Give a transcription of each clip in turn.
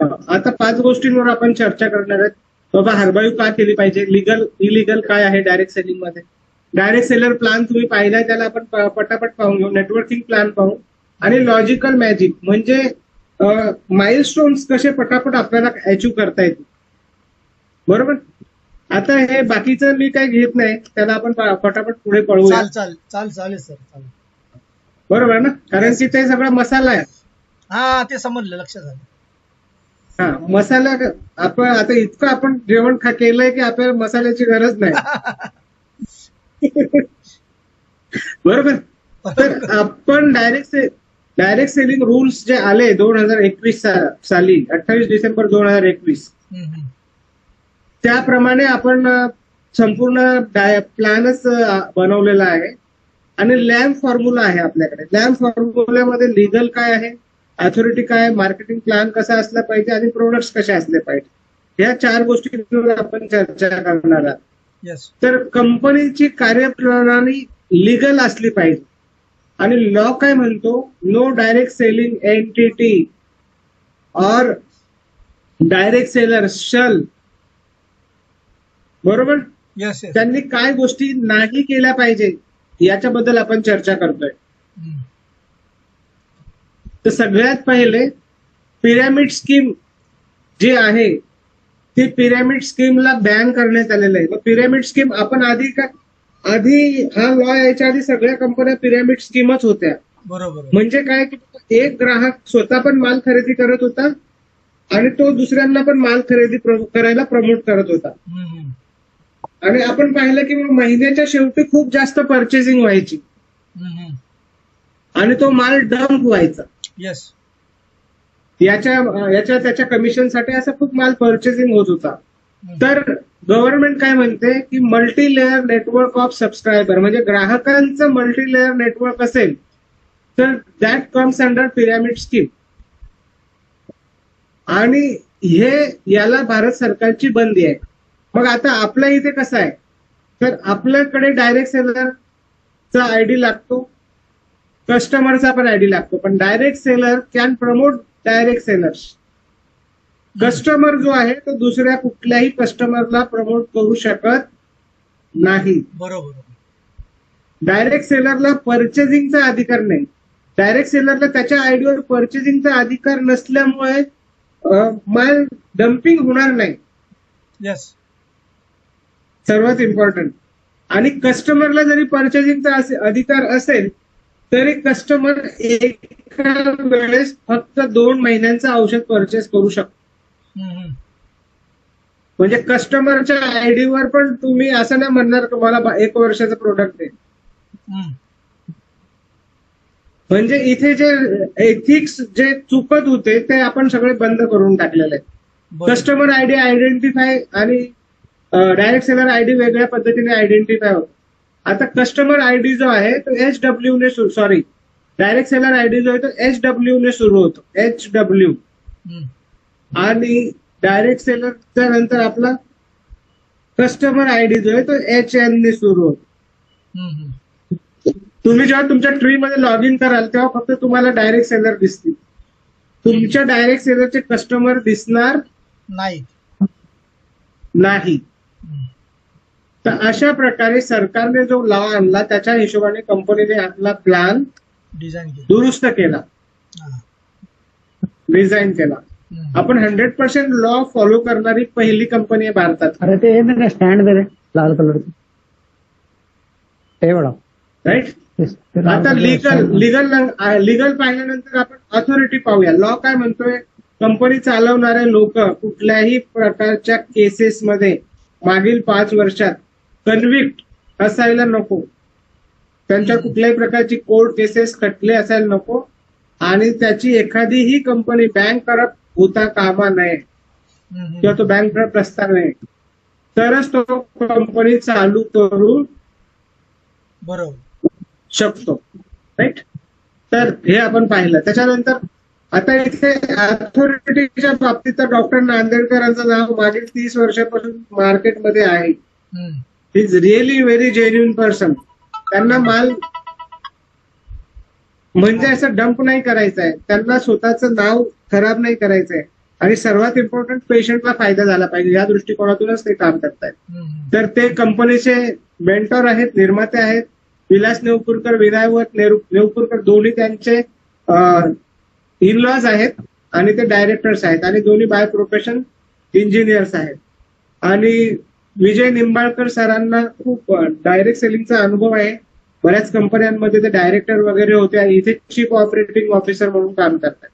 आता 5 गोष्टींवर आपण चर्चा करणार आहेत. बाबा हरबायू का केली पाहिजे, लिगल इलिगल काय आहे डायरेक्ट सेलिंग मध्ये, डायरेक्ट सेलर प्लॅन तुम्ही पाहिलाय त्याला आपण पटापट पाहून घेऊ, नेटवर्किंग प्लॅन पाहू आणि लॉजिकल मॅजिक म्हणजे माइलस्टोन्स कसे पटापट आपल्याला अचीव करता येतील. बरोबर. आता हे बाकीचं मी काही घेत नाही, त्याला आपण पटापट पुढे पळूया. चालेल सर, चालेल. बरोबर ना, कारण की ते सगळं मसाला आहे. हा, ते समजलं, लक्षात आलं. हा, मसाला आपण आता इतकं आपण जेवण केलंय की आपल्याला मसाल्याची गरज नाही. बरोबर. तर आपण डायरेक्ट सेलिंग रूल्स जे आले 2021 साली, 28 डिसेंबर 2021, त्याप्रमाणे आपण संपूर्ण प्लॅनच बनवलेला आहे आणि लॅम्प फॉर्म्युला आहे आपल्याकडे. लॅम्प फॉर्म्युल्यामध्ये लिगल काय आहे, अथॉरिटी काय, मार्केटिंग प्लॅन कसा असला पाहिजे आणि प्रोडक्ट्स कसे असले पाहिजे, ह्या 4 गोष्टींवर आपण चर्चा करणार आहोत. तर कंपनीची कार्यप्रणाली लिगल असली पाहिजे आणि लॉ काय म्हणतो, नो डायरेक्ट सेलिंग एंटिटी और डायरेक्ट सेलर शल. बरोबर. त्यांनी काय गोष्टी नाही केल्या पाहिजे याच्याबद्दल आपण चर्चा करतोय. तर सगळ्यात पहिले पिरॅमिड स्कीम जी आहे ती पिरॅमिड स्कीमला बॅन करण्यात आलेलं आहे. मग पिरॅमिड स्कीम आपण आधी हा लॉ यायच्या आधी सगळ्या कंपन्या पिरॅमिड स्कीमच होत्या. बरोबर. म्हणजे काय की एक ग्राहक स्वतः पण माल खरेदी करत होता आणि तो दुसऱ्यांना पण माल खरेदी करायला प्रमोट करत होता. आणि आपण पाहिलं की महिन्याच्या शेवटी खूप जास्त परचेसिंग व्हायची आणि तो माल डंप व्हायचा. त्याच्या कमिशनसाठी असा खूप माल परचेसिंग होत होता. तर गव्हर्नमेंट काय म्हणते की multi layer network of subscriber, म्हणजे ग्राहकांचं मल्टी लेअर नेटवर्क असेल तर that comes under pyramid scheme. आणि याला भारत सरकारची बंदी आहे. मग आता आपल्या इथे कसं आहे, तर आपल्याकडे डायरेक्ट सेलरचा आयडी लागतो, कस्टमरचा पण आयडी लागतो, पण direct seller can promote direct sellers. Customer जो आहे तो दुसऱ्या कुठल्याही कस्टमरला प्रमोट करू शकत नाही. बरोबर. डायरेक्ट सेलरला परचेसिंगचा अधिकार नाही. डायरेक्ट सेलरला त्याच्या आयडीवर परचेसिंगचा अधिकार नसल्यामुळे माल डम्पिंग होणार नाही. सर्वात इम्पॉर्टंट. आणि कस्टमरला जरी परचेसिंगचा अधिकार असेल तरी कस्टमर एका वेळेस फक्त 2 महिन्यांचं औषध परचेस करू शकतो. म्हणजे कस्टमरच्या आयडीवर पण तुम्ही असं नाही म्हणणार तुम्हाला 1 वर्षाचं प्रोडक्ट आहे. म्हणजे इथे जे एथिक्स जे चुकत होते ते आपण सगळे बंद करून टाकलेले आहेत. कस्टमर आयडी आयडेंटिफाय आणि डायरेक्ट सेलर आयडी वेगळ्या पद्धतीने आयडेंटिफाय होतो. आता कस्टमर आयडी जो आहे तो HW ने डायरेक्ट सेलर आयडी जो आहे तो HW ने सुरू होतो, HW. आणि डायरेक्ट सेलरच्या नंतर आपला कस्टमर आयडी जो आहे तो HN ने सुरू होतो. तुम्ही जेव्हा तुमच्या ट्री मध्ये लॉग इन कराल तेव्हा फक्त तुम्हाला डायरेक्ट सेलर दिसतील, तुमच्या डायरेक्ट सेलरचे कस्टमर दिसणार नाही. तर अशा प्रकारे सरकारने जो लॉ आणला त्याच्या हिशोबाने कंपनीने आपला प्लॅन दुरुस्त केला, डिझाईन केला. आपण 100% लॉ फॉलो करणारी पहिली कंपनी आहे भारतात. अरे ते स्टँड दे रे लाल कलर राईट. आता लिगल पाहिल्यानंतर आपण अथॉरिटी पाहूया. लॉ काय म्हणतोय, कंपनी चालवणारे लोक कुठल्याही प्रकारच्या केसेसमध्ये मागील 5 वर्षात कन्व्हिक्ट असायला नको, त्यांच्या कुठल्याही प्रकारची कोर्ट केसेस खटले असायला नको आणि त्याची एखादीही कंपनी बँक करप्ट होता कामा नये किंवा तो बँक करप्ट असता नये, तरच तो कंपनी चालू करू शकतो. राईट. तर हे आपण पाहिलं. त्याच्यानंतर आता इथे अथॉरिटीच्या बाबतीत डॉक्टर नांदेडकरांचं नाव मागील 30 वर्षापासून मार्केटमध्ये आहे. Is really very genuine person. त्यांना माल म्हणजे असं डंप नाही करायचं आहे, त्यांना स्वतःचं नाव खराब नाही करायचं आहे. आणि सर्वात इम्पॉर्टंट पेशंटला फायदा झाला पाहिजे या दृष्टिकोनातूनच ते काम करतायत. तर ते कंपनीचे मेंटॉर आहेत, निर्माते आहेत. विलास नेवपूरकर, विनायक नेवपूरकर दोन्ही त्यांचे इन लॉज आहेत आणि ते डायरेक्टर्स आहेत आणि दोन्ही बाय प्रोफेशन इंजिनियर्स आहेत. आणि विजय निंबाळकर सरांना खूप डायरेक्ट सेलिंगचा अनुभव आहे. बऱ्याच कंपन्यांमध्ये ते डायरेक्टर वगैरे होते आणि इथे चीफ ऑपरेटिंग ऑफिसर म्हणून काम करतात.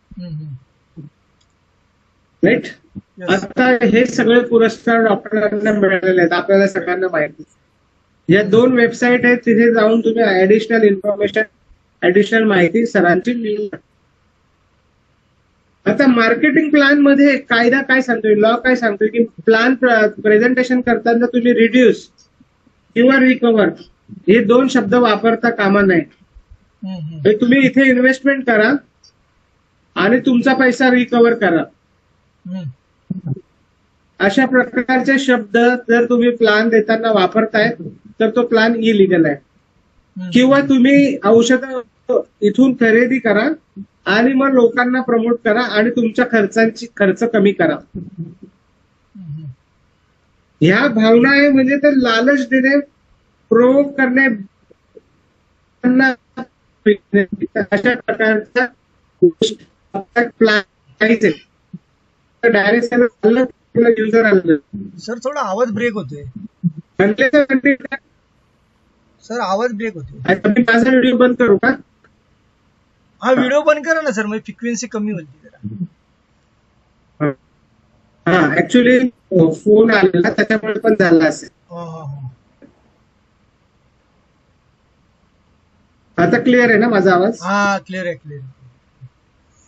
राईट. आता हे सगळे पुरस्कार डॉक्टरांना मिळालेले आहेत, आपल्याला सगळ्यांना माहिती. या 2 वेबसाईट आहेत, तिथे जाऊन तुम्ही ऍडिशनल इन्फॉर्मेशन, ऍडिशनल माहिती सरांची मिळू शकता. आता मार्केटिंग प्लॅन मध्ये कायदा काय सांगतोय, लॉ काय सांगतोय की प्लॅन प्रेझेंटेशन करताना तुम्ही रिड्यूस किंवा रिकव्हर हे 2 शब्द वापरता कामा नये. तुम्ही इथे इन्व्हेस्टमेंट करा आणि तुमचा पैसा रिकव्हर करा. अशा प्रकारचे शब्द जर तुम्ही प्लॅन देताना वापरताय तर तो प्लॅन इलिगल आहे. किंवा तुम्ही औषधं इथून खरेदी करा आणि मग लोकांना प्रमोट करा आणि तुमच्या खर्च कमी करा. ह्या भावना आहे, म्हणजे ते लालच देणे, प्रोवोक करणे, अशा प्रकारचा प्लॅन पाहिजे. डायरेक्ट युजर आलं. सर थोडा आवाज ब्रेक होतोय. सर आवाज ब्रेक होतोय. मी माझा व्हिडिओ बंद करू का? हा व्हिडिओ बंद करा ना सर, म्हणजे फ्रिक्वेन्सी कमी होती जरा. हा ऍक्च्युली फोन आलेला त्याच्यामुळे पण झाला असेल. आता क्लिअर आहे ना माझा आवाज? हा क्लिअर आहे, क्लिअर.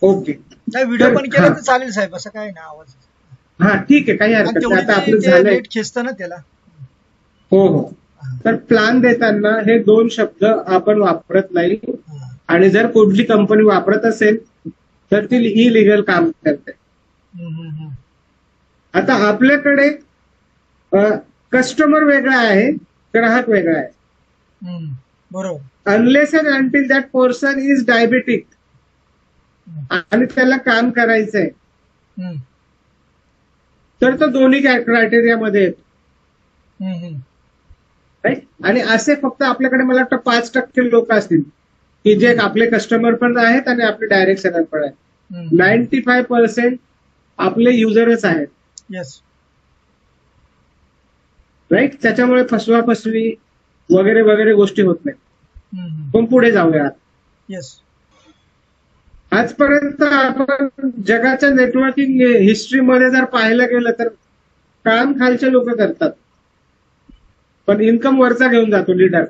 ओके. नाही व्हिडिओ पण केला तर चालेल साहेब, असं काय ना आवाज. हा ठीक आहे, काही हरकत नाही. आता आपलं झालंय. नेट खेचतं ना त्याला. हो हो. तर प्लॅन देताना हे 2 शब्द आपण वापरत नाही आणि जर कुठली कंपनी वापरत असेल तर ती इलिगल काम करते. आता आपल्याकडे कस्टमर वेगळा आहे, ग्राहक वेगळा आहे. बरोबर. Unless and until that person is diabetic आणि त्याला काम करायचंय तर तो दोन्ही क्रायटेरियामध्ये येतो. राईट. आणि असे फक्त आपल्याकडे मला वाटतं 5% लोक असतील की जे आपले कस्टमर पण आहेत आणि आपले डायरेक्ट सेलर पण आहेत. 95% आपले युजरच आहेत. येस. राईट. त्याच्यामुळे फसवी वगैरे वगैरे गोष्टी होत नाहीत. पण पुढे जाऊया. येस. आजपर्यंत आपण जगाच्या नेटवर्किंग हिस्ट्रीमध्ये जर पाहायला गेलं तर काम खालचे लोक करतात पण इन्कम वरचा घेऊन जातो लीडर.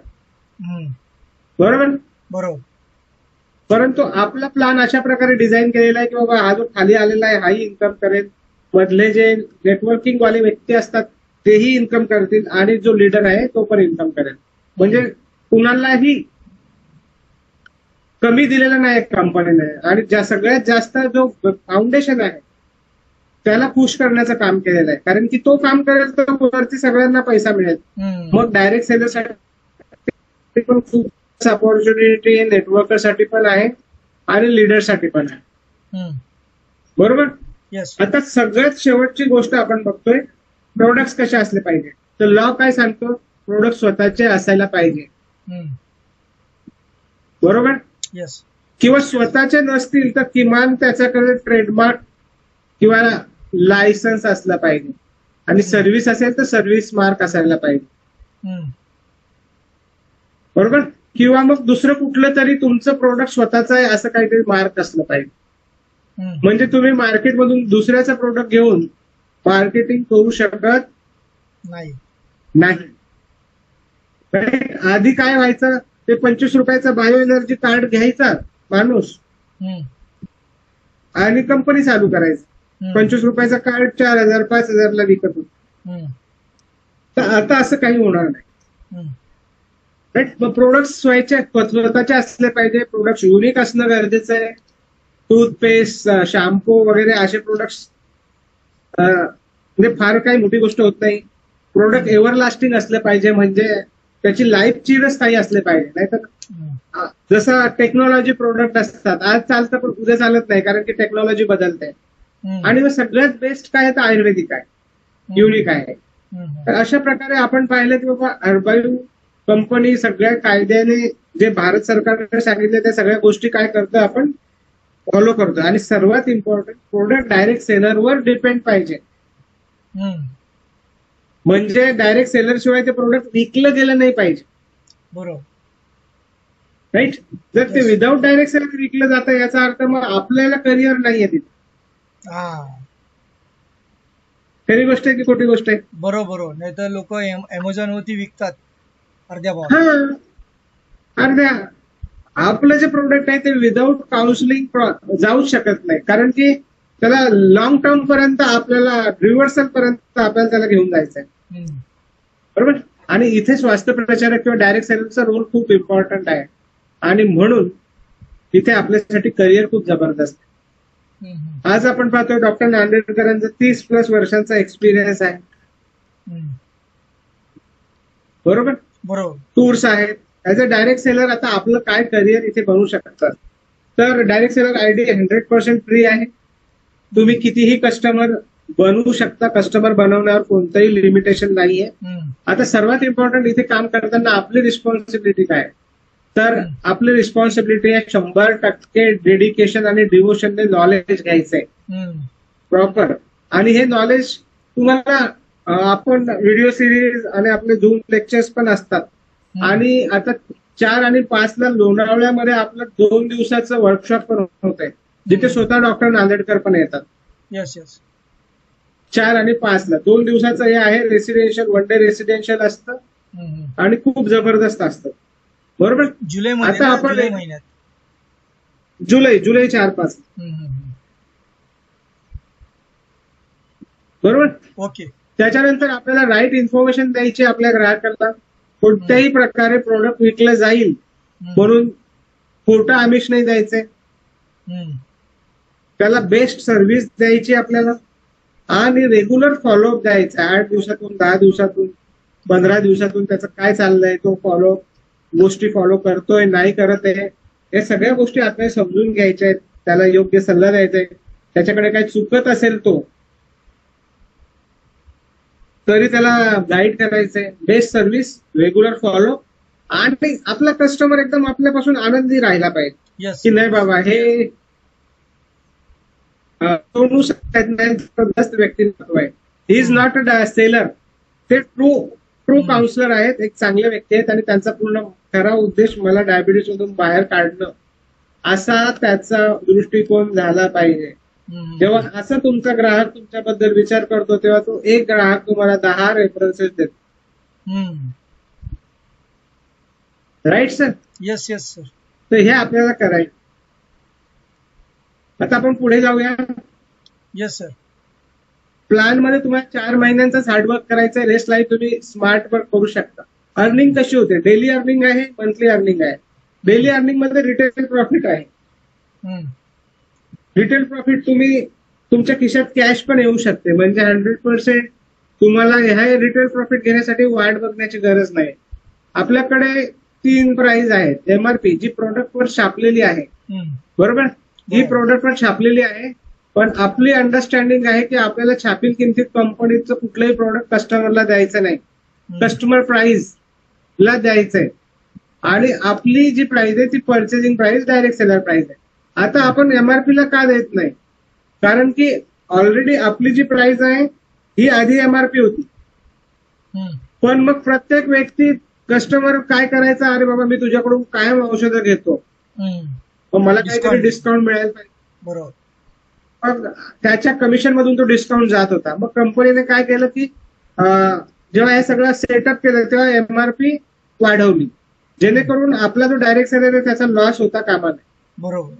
बरोबर. बरोबर. परंतु आपला प्लॅन अशा प्रकारे डिझाईन केलेला आहे की बाबा हा जो खाली आलेला आहे हाही इन्कम करेल, मधले जे नेटवर्किंग वाले व्यक्ती असतात तेही इन्कम करतील आणि जो लीडर आहे तो पण इन्कम करेल. म्हणजे कुणालाही कमी दिलेलं नाही कंपनीने. आणि सगळ्यात जास्त जो फाउंडेशन आहे त्याला पुश करण्याचं काम केलेलं आहे. कारण की तो काम करेल तर वरती सगळ्यांना पैसा मिळेल. मग डायरेक्ट सेलरसाठी पण खूप ऑपॉर्च्युनिटी नेटवर्करसाठी पण आहे आणि लीडरसाठी पण आहे. बरोबर. आता सगळ्यात शेवटची गोष्ट आपण बघतोय, प्रोडक्ट्स कसे असले पाहिजे. तर लॉ काय सांगतो, प्रोडक्ट स्वतःचे असायला पाहिजे. बरोबर. किंवा स्वतःचे नसतील तर किमान त्याच्याकडे ट्रेडमार्क किंवा लायसन्स असला पाहिजे आणि सर्व्हिस असेल तर सर्व्हिस मार्क असायला पाहिजे. बरोबर. किंवा मग दुसरं कुठलं तरी तुमचं प्रोडक्ट स्वतःचं आहे असं काहीतरी मार्क असलं पाहिजे. म्हणजे तुम्ही मार्केटमधून दुसऱ्याचं प्रोडक्ट घेऊन मार्केटिंग करू शकत नाही. आधी काय व्हायचं, ते 25 रुपयाचं बायो एनर्जी कार्ड घ्यायचा माणूस आणि कंपनी चालू करायची. 25 रुपयाचं कार्ड 4,000 5,000 ला विकत होत. तर आता असं काही होणार नाही. राईट. मग प्रोडक्ट स्वतःचे असले पाहिजे. प्रोडक्ट युनिक असणं गरजेचं आहे. टूथपेस्ट, शॅम्पू वगैरे असे प्रोडक्ट्स म्हणजे फार काही मोठी गोष्ट होत नाही. प्रोडक्ट एव्हर लास्टिंग असले पाहिजे, म्हणजे त्याची लाईफ चिरस्थायी असले पाहिजे. नाहीतर जसं टेक्नॉलॉजी प्रोडक्ट असतात, आज चालतं पण उद्या चालत नाही कारण की टेक्नॉलॉजी बदलते. आणि मग सगळ्यात बेस्ट काय तर आयुर्वेदिक आहे, युनिक आहे. तर अशा प्रकारे आपण पाहिलं की बाबा हर्बायू कंपनी सगळ्या कायद्याने जे भारत सरकारने सांगितले त्या सगळ्या गोष्टी काय करतो आपण फॉलो करतो. आणि सर्वात इम्पॉर्टंट प्रोडक्ट डायरेक्ट सेलरवर डिपेंड पाहिजे. म्हणजे डायरेक्ट सेलर शिवाय ते प्रोडक्ट विकलं गेलं नाही पाहिजे. बरोबर. राईट. जर ते विदाऊट डायरेक्ट सेलर विकलं जातं याचा अर्थ मग आपल्याला करिअर नाहीये तिथे. खरी गोष्ट आहे की खोटी गोष्ट आहे? बरोबर. नाही तर लोक अमेझॉन वरती विकतात अर्ध्या भाव. हा, अर्ध्या. आपलं जे प्रोडक्ट आहे ते विदाऊट काउन्सिलिंग जाऊच शकत नाही, कारण की त्याला लॉंग टर्म पर्यंत आपल्याला रिव्हर्सल पर्यंत आपल्याला त्याला घेऊन जायचं आहे. बरोबर. आणि इथे स्वास्थ्य प्रचारक किंवा डायरेक्ट सेलरचा रोल खूप इम्पॉर्टंट आहे. आणि म्हणून इथे आपल्यासाठी करिअर खूप जबरदस्त आहे. आज आपण पाहतोय डॉक्टर नांदेडकरांचा 30+ वर्षांचा एक्सपिरियन्स आहे. बरोबर. बरोबर. टूर्स आहेत. ऍज अ डायरेक्ट सेलर आता आपलं काय करिअर इथे बनवू शकतात. तर डायरेक्ट सेलर आयडी 100% फ्री आहे. तुम्ही कितीही कस्टमर बनवू शकता. कस्टमर बनवण्यावर कोणतंही लिमिटेशन नाहीये. आता सर्वात इम्पॉर्टंट इथे काम करताना आपली रिस्पॉन्सिबिलिटी काय, तर आपली रिस्पॉन्सिबिलिटी आहे 100% डेडिकेशन आणि डिव्होशनने नॉलेज घ्यायचंय प्रॉपर. आणि हे नॉलेज तुम्हाला आपण व्हिडिओ सिरीज आणि आपले झूम लेक्चर्स पण असतात. आणि आता 4 आणि 5 ला लोणावळ्यामध्ये आपलं 2 दिवसाचं वर्कशॉप पण होत आहे, जिथे स्वतः डॉक्टर नांदेडकर पण येतात. येस. 4 आणि 5 ला 2 दिवसाचं हे आहे. रेसिडेन्शियल, 1 डे रेसिडेन्शियल असतं आणि खूप जबरदस्त असतं. बरोबर. जुलै आता आपण महिन्यात जुलै 4-5. बरोबर. ओके. त्याच्यानंतर आपल्याला राईट इन्फॉर्मेशन द्यायची आपल्या ग्राहकांना. कोणत्याही प्रकारे प्रोडक्ट विकलं जाईल म्हणून खोटं आमिष नाही द्यायचंय. त्याला बेस्ट सर्व्हिस द्यायची आपल्याला आणि रेग्युलर फॉलोअप द्यायचा. 8 दिवसातून, 10 दिवसातून, 15 दिवसातून त्याचं काय चाललंय, तो गोष्टी फॉलो करतोय नाही करत आहे, या सगळ्या गोष्टी आपल्याला समजून घ्यायच्या आहेत. त्याला योग्य सल्ला द्यायचा आहे. त्याच्याकडे काही चुकत असेल तो तरी त्याला गाईड करायचंय. बेस्ट सर्व्हिस, रेग्युलर फॉलो आणि आपला कस्टमर एकदम आपल्यापासून आनंदी राहिला पाहिजे की नाही बाबा हे सोनू जबरदस्त व्यक्तिमत्व आहे. He is not a seller. ते ट्रू काउन्सिलर आहेत, एक चांगले व्यक्ती आहेत आणि त्यांचा पूर्ण खरा उद्देश मला डायबिटीस मधून बाहेर काढणं असा त्याचा दृष्टिकोन झाला पाहिजे. जेव्हा असं तुमचा ग्राहक तुमच्याबद्दल विचार करतो तेव्हा तो एक ग्राहक तुम्हाला 10 रेफरन्सेस देतो. Right sir? Yes sir. तर हे आपल्याला करायचं. आता आपण पुढे जाऊया. Yes sir. प्लॅन मध्ये तुम्हाला 4 महिन्यांचाच हार्डवर्क करायचं आहे. रेस्ट लाईफ तुम्ही स्मार्ट वर्क करू शकता. अर्निंग कशी होते? डेली अर्निंग आहे, मंथली अर्निंग आहे. डेली अर्निंग मध्ये रिटेल प्रॉफिट आहे. रिटेल प्रॉफिट तुम्ही तुमच्या खिशात कॅश पण येऊ शकते. म्हणजे 100% तुम्हाला हे रिटेल प्रॉफिट घेण्यासाठी वाट बघण्याची गरज नाही. आपल्याकडे 3 प्राइस आहेत. एमआरपी जी प्रोडक्टवर छापलेली आहे. बरोबर. ही प्रोडक्टवर छापलेली आहे, पण आपली अंडरस्टँडिंग आहे की आपल्याला छापील किमतीत कंपनीचं कुठलंही प्रोडक्ट कस्टमरला द्यायचं नाही. कस्टमर प्राइस ला द्यायचंय. आणि आपली जी प्राइस आहे ती purchasing price direct seller price आहे. आता आपण एमआरपी ला का देत नाही? कारण की ऑलरेडी आपली जी प्राइस आहे ही आधी एमआरपी होती. पण मग प्रत्येक व्यक्ती कस्टमर काय करायचा, अरे बाबा मी तुझ्याकडून कायम औषधं घेतो, मग मला काहीतरी डिस्काउंट मिळायला पाहिजे. बरोबर. मग त्याच्या कमिशन मधून तो डिस्काउंट जात होता. मग कंपनीने काय केलं की जेव्हा हे सगळं सेटअप केलं तेव्हा एमआरपी वाढवली, जेणेकरून आपला जो डायरेक्ट सेलर आहे त्याचा लॉस होता कामा नये. बरोबर.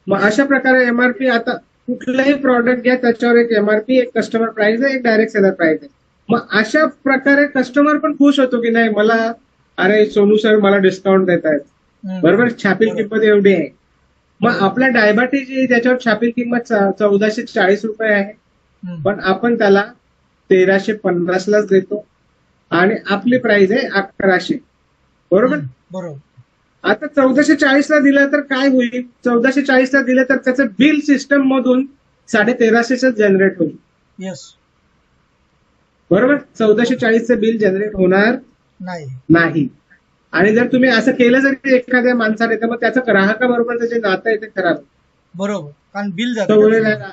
मग अशा प्रकारे एमआरपी, आता कुठलंही प्रॉडक्ट घ्या त्याच्यावर एक एमआरपी, एक कस्टमर प्राइस आहे, एक डायरेक्ट सेलर प्राइस आहे. मग अशा प्रकारे कस्टमर पण खुश होतो की नाही मला, अरे सोनू सर मला डिस्काउंट देत आहेत. बरोबर. छापील किंमत एवढी आहे. मग आपल्या डायबिटीज त्याच्यावर छापील किंमत 1440 रुपये आहे, पण आपण त्याला 1350 लाच देतो आणि आपली प्राइस आहे 1100. बरोबर. आता 1440 ला दिलं तर काय होईल? 1440 ला दिलं तर त्याचं बिल सिस्टम मधून 1350 जनरेट होईल. येस. बरोबर. 1440चं बिल जनरेट होणार नाही. नाही. आणि जर तुम्ही असं केलं जरी एखाद्या माणसाने तर मग त्याचं ग्राहकाबरोबर त्याचे नातं आहे ते खराब. बरोबर. कारण बिल तो बोलेल, जातं.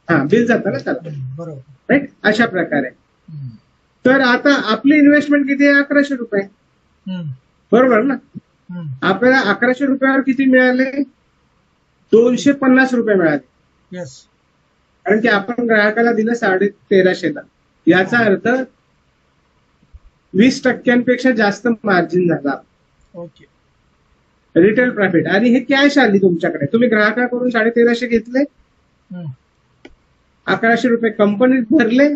हा बिल जातं ना त्याला. बरोबर. राईट. अशा प्रकारे. हम्म. तर आता आपली इन्व्हेस्टमेंट किती आहे? 1100 रुपये. हम्म. बरोबर ना. हम्म. आपल्याला 1100 रुपयावर किती मिळाले? 250 रुपये मिळाले. येस. कारण की आपण ग्राहकाला दिलं 1350 ला. याचा अर्थ 20% जास्त मार्जिन झाला. ओके. Retail profit. आणि हे कॅश आली तुमच्याकडे. तुम्ही ग्राहकाकडून 1350 घेतले, हम्म. 1100 रुपये कंपनीत भरले,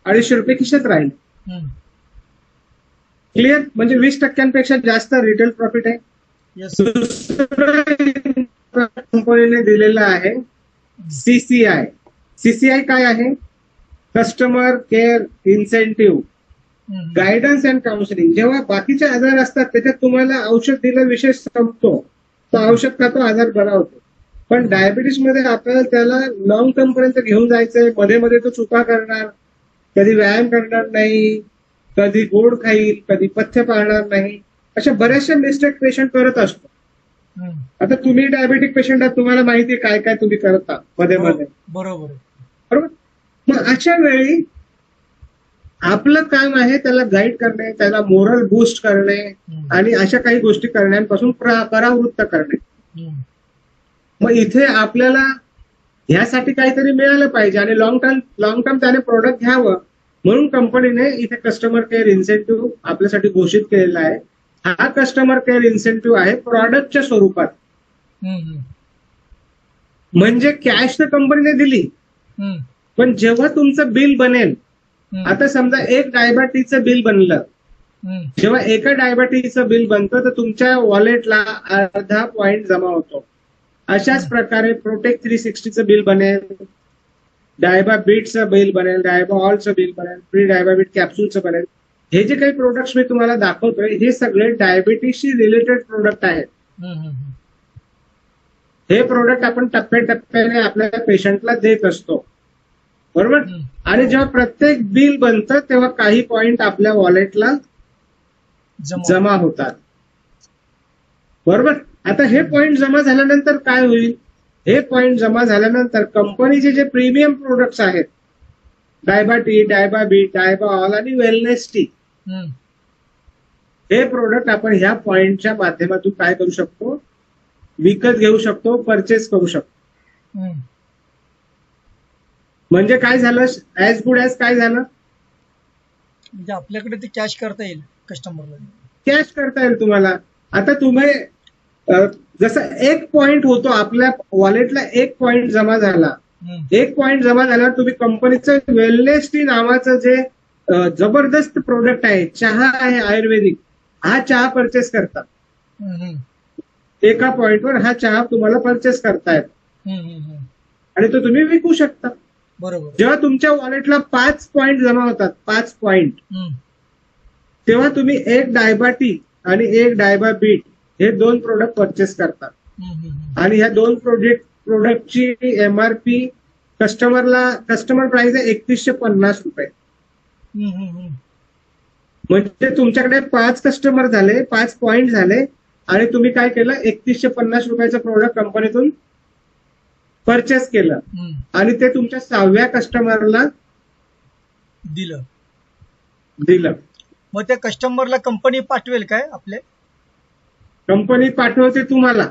250 रुपये खिशात राहिले. हम्म. क्लिअर. म्हणजे 20% जास्त रिटेल प्रॉफिट आहे. येस. दुसरं कंपनीने दिलेलं आहे सीसीआय. सीसीआय काय आहे? कस्टमर केअर इन्सेंटिव्ह हम्म. Guidance and counselling. जेव्हा बाकीचे आजार असतात त्याच्यात तुम्हाला औषध दिलं, विषय संपतो, तो औषध खातो, आजार बरा होतो. पण डायबिटीस मध्ये आपल्याला त्याला लॉंग टर्म पर्यंत घेऊन जायचंय. मध्ये मध्ये तो चुका करणार, कधी व्यायाम करणार नाही, कधी गोड खाईल, कधी पथ्य पाळणार नाही. अशा बऱ्याचशा मिस्टेक पेशंट करत असतो. हम्म. आता तुम्ही डायबेटिक पेशंट आहात, तुम्हाला माहिती आहे काय काय तुम्ही करता मध्ये मध्ये. बरोबर आहे. बरोबर. मग अशा वेळी आपलं काम आहे त्याला गाईड करणे, त्याला मोरल बूस्ट करणे हम्म. आणि अशा काही गोष्टी करण्यापासून परावृत्त करणे. हम्म. मग इथे आपल्याला ह्यासाठी काहीतरी मिळालं पाहिजे आणि लॉंग टर्म त्याने प्रोडक्ट घ्यावं म्हणून कंपनीने इथे कस्टमर केअर इन्सेंटिव्ह आपल्यासाठी घोषित केलेला आहे. हा कस्टमर केअर इन्सेंटिव्ह आहे प्रॉडक्टच्या स्वरूपात. हम्म. म्हणजे कॅश तर कंपनीने दिली, हम्म. पण जेव्हा तुमचं बिल बनेल, हम्म. आता समजा एक डायबिटीजचं बिल बनलं, हम्म. जेव्हा एका डायबिटीजचं बिल बनतं तर तुमच्या वॉलेटला अर्धा पॉइंट जमा होतो. अशाच प्रकारे प्रोटेक्ट 360चं बिल बनेल, डायबा बीटचं बिल बनेल, डायबा ऑलचं बिल बनेल, प्री डायबाबीट कॅप्सूलचं बनेल. हे जे काही प्रोडक्ट्स मी तुम्हाला दाखवतोय हे सगळे डायबिटीसशी रिलेटेड प्रोडक्ट आहेत. हम्म. हे प्रोडक्ट आपण टप्प्याटप्प्याने आपल्या पेशंटला देत असतो. बरोबर. हम्म. आणि जेव्हा प्रत्येक बिल बनतं तेव्हा काही पॉइंट आपल्या वॉलेटला जमा होतात. बरोबर. आता हे पॉइंट जमा झाल्यानंतर काय होईल? हे पॉइंट जमा झाल्यानंतर कंपनीचे जे प्रीमियम प्रोडक्ट्स आहेत, डायबा टी, डायबा बीट, डायबा ऑल आणि वेलनेस टी, हम्म. हे प्रोडक्ट आपण ह्या पॉइंटच्या माध्यमातून काय करू शकतो? विकत घेऊ शकतो, परचेस करू शकतो. हम्म. म्हणजे काय झालं? ऍज गुड ऍज काय झालं? म्हणजे आपल्याकडे ते कॅश करता येईल कस्टमरला. कॅश करता येईल तुम्हाला. आता तुम्ही जसं एक पॉइंट होतो आपल्या वॉलेटला, एक पॉइंट जमा झाला, हम्म. एक पॉइंट जमा झाल्यावर तुम्ही कंपनीचं वेलनेस टी नावाचं जे जबरदस्त प्रोडक्ट आहे, चहा आहे आयुर्वेदिक, हा चहा परचेस करता. हम्म. एका पॉइंटवर हा चहा तुम्हाला परचेस करतायत हम्म. आणि तो तुम्ही विकू शकता. बरोबर. जेव्हा तुमच्या वॉलेटला 5 पॉइंट जमा होतात, 5 पॉइंट, हम्म. तेव्हा तुम्ही एक डायबा टी आणि एक डायबा बीट हे 2 प्रोडक्ट परचेस करता. हम्म. आणि ह्या 2 प्रोडक्टची एमआरपी कस्टमर प्राइस आहे 3150 रुपये. हम्म. म्हणजे तुमच्याकडे 5 कस्टमर झाले, 5 पॉइंट झाले आणि तुम्ही काय केलं? 3150 रुपयाचं प्रोडक्ट कंपनीतून परचेस केलं हम्म. आणि ते तुमच्या 6व्या कस्टमरला दिलं. मग त्या कस्टमरला कंपनी पाठवेल काय आपले? कंपनी पाठवते तुम्हाला.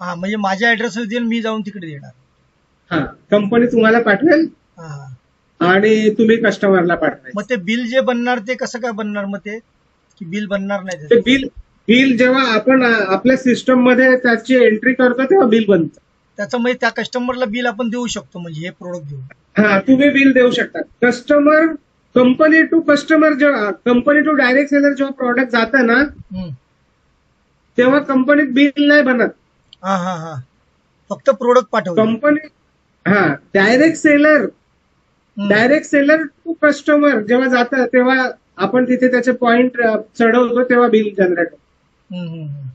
हा, म्हणजे माझ्या ऍड्रेसवर देईल, मी जाऊन तिकडे देणार. हा, कंपनी तुम्हाला पाठवेल हा. आणि तुम्ही कस्टमरला पाठवाल. मग ते बिल जे बनणार ते कसं काय बनणार? मग ते की बिल बनणार नाही ते त्याचं? बिल जेव्हा आपण आपल्या सिस्टम मध्ये त्याची एंट्री करतो तेव्हा बिल बनतं. त्याचं म्हणजे त्या कस्टमरला बिल आपण देऊ शकतो, म्हणजे हे प्रोडक्ट देऊ. हा, तुम्ही बिल देऊ शकता. कंपनी टू कस्टमर जेव्हा, कंपनी टू डायरेक्ट सेलर जेव्हा प्रोडक्ट जातं ना, हम्म. तेव्हा कंपनीत बिल नाही बनत. हा. फक्त प्रोडक्ट पाठवतो. Company direct seller to customer जेव्हा जातं तेव्हा आपण तिथे त्याचे पॉइंट चढवतो तेव्हा बिल जनरेट होतं. हम्म, हम्म, हम्म.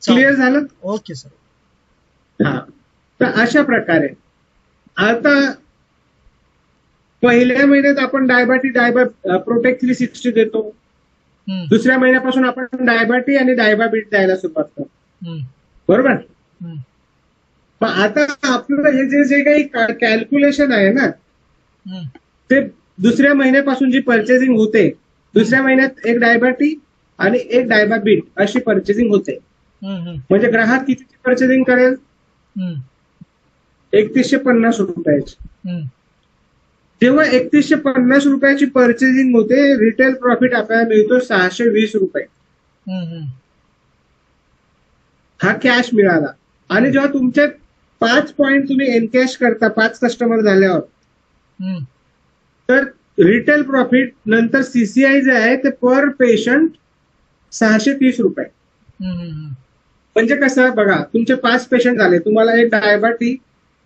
क्लिअर झालं? Okay sir. हा. तर अशा प्रकारे आता पहिल्या महिन्यात आपण डायबा प्रोटेक्ट 360 देतो. हम्म, दुसऱ्या महिन्यापासून आपण डायबाटी आणि डायबाबीट द्यायला सुरुवात करतो. हम्म, बरोबर? हम्म, मग आता आपलं हे जे काही कॅल्क्युलेशन आहे ना, हम्म, ते दुसऱ्या महिन्यापासून जी पर्चेसिंग होते, दुसऱ्या महिन्यात एक डायबाटी आणि एक डायबाबीट अशी पर्चेसिंग होते. हम्म, हम्म, म्हणजे ग्राहक कितीची पर्चेसिंग करेल? हम्म, 3150 रुपयाची. हम्म. जेव्हा 3150 रुपयाची पर्चेसिंग होते, रिटेल प्रॉफिट आपल्याला मिळतो 620 रुपये. हम्म, हम्म. हा कॅश मिळाला. आणि जेव्हा तुमचे 5 पॉईंट तुम्ही एनकॅश करता 5 कस्टमर झाल्यावर, हम्म, तर रिटेल प्रॉफिट नंतर सीसीआय जे आहे ते पर पेशंट 630 रुपये. हम्म, हम्म, म्हणजे कसं बघा, तुमचे 5 पेशंट झाले, तुम्हाला एक डायबाटी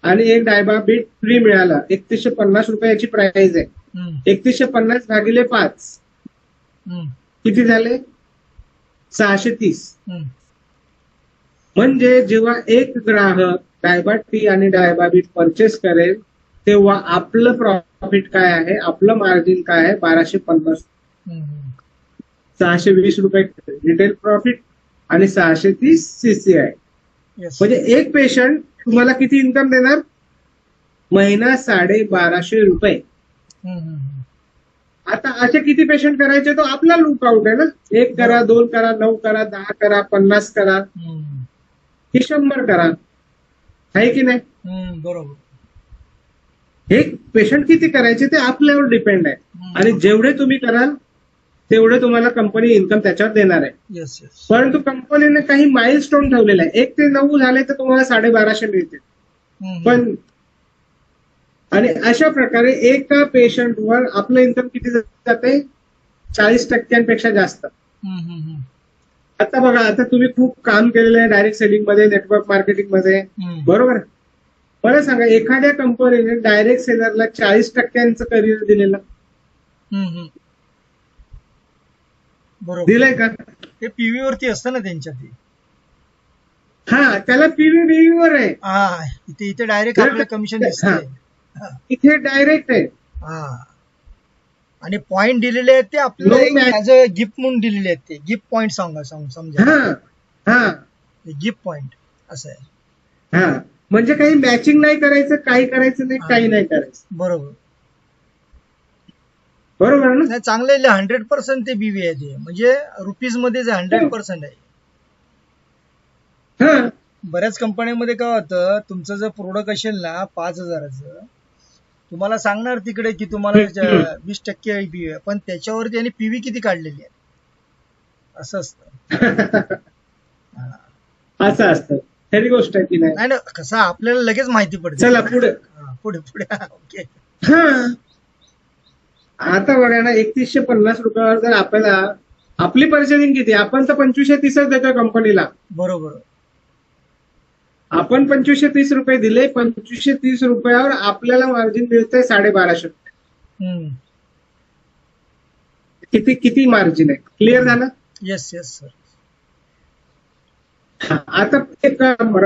आणि एक डायबाबीट फ्री मिळाला. 3150 रुपयाची प्राइस आहे. हम्म, 3150 भागिले 5 हम्म, किती झाले? 630. हम्म. म्हणजे जेव्हा एक ग्राहक डायबाटी आणि डायबाबीट परचेस करेल, तेव्हा आपलं प्रॉफिट काय आहे, आपलं मार्जिन काय आहे? 1250. हम्म, हम्म. 620 रुपये रिटेल प्रॉफिट आणि 630 सीसीआय. Yes. म्हणजे एक पेशंट तुम्हाला किती इन्कम देणार? महिना 1250 रुपये. हम्म, हम्म, हम्म. आता असे किती पेशंट करायचे, तो आपला लुकआउट आहे ना. 1 करा, 2 करा, 9 करा, 10 करा, 50 करा, हम्म, की 100 करा, आहे की नाही? हम्म. बरोबर. हे पेशंट किती करायचे ते आपल्यावर डिपेंड आहे. हम्म. आणि जेवढे तुम्ही कराल तेवढे तुम्हाला कंपनी इन्कम त्याच्यावर देणार आहे. Yes, yes. परंतु कंपनीने काही माइलस्टोन ठेवलेला आहे. 1 ते 9 झाले तर तुम्हाला 1250 मिळतील. हम्म, पण आणि अशा प्रकारे एका पेशंटवर आपलं इन्कम किती जाते? 40% जास्त. हम्म, हम्म, हम्म. आता बघा, आता तुम्ही खूप काम केलेलं आहे डायरेक्ट सेलिंग मध्ये, नेटवर्क मार्केटिंग मध्ये, हम्म. बरोबर? मला सांगा, एखाद्या कंपनीने डायरेक्ट सेलरला 40% करिअर दिलेलं हम्म, हम्म. बरोबर. दिलंय का? ते पीव्ही वरती असतं ना त्यांच्या ते. हा, त्याला पीव्ही वर आहे. हा, इथे डायरेक्ट जर आपलं का- कमिशन हा. दिसतंय. इथे डायरेक्ट आहे. हा. आणि पॉइंट दिलेले आहेत ते आपल्याला No match. As a gift म्हणून दिलेले आहेत. ते गिफ्ट पॉइंट समजा हा हा गिफ्ट पॉइंट असं आहे. हा. म्हणजे काही मॅचिंग नाही करायचं, काही करायचं नाही, हा. काही नाही करायचं. बरोबर. बरोबर ना? नाही, चांगले 100% ते बीवी आहे ते, म्हणजे रुपीज मध्ये 100% आहे. हा. बऱ्याच कंपन्यांमध्ये काय होतं, तुमचं जर प्रोडक्ट असेल ना 5000चं, तुम्हाला सांगणार तिकडे की तुम्हाला 20% बीवी आहे, पण त्याच्यावर त्यांनी पीव्ही किती काढलेली आहे असं असतं. हा. असं असतं. खरी गोष्ट आहे की नाही? नाही ना, कसं आपल्याला लगेच माहिती पडते. चला पुढे. हा, पुढे पुढे. ओके. हा. आता बघा ना, 3150 रुपयावर जर आपल्याला आपली पर्चेसिंग किती? आपण तर 2530 देतो कंपनीला. बरोबर. आपण 2530 रुपये दिले. 2530 रुपयावर आपल्याला मार्जिन मिळतंय 1250 रुपये. हम्म. किती किती मार्जिन आहे? क्लिअर झालं? Yes, yes sir. हा. आता एक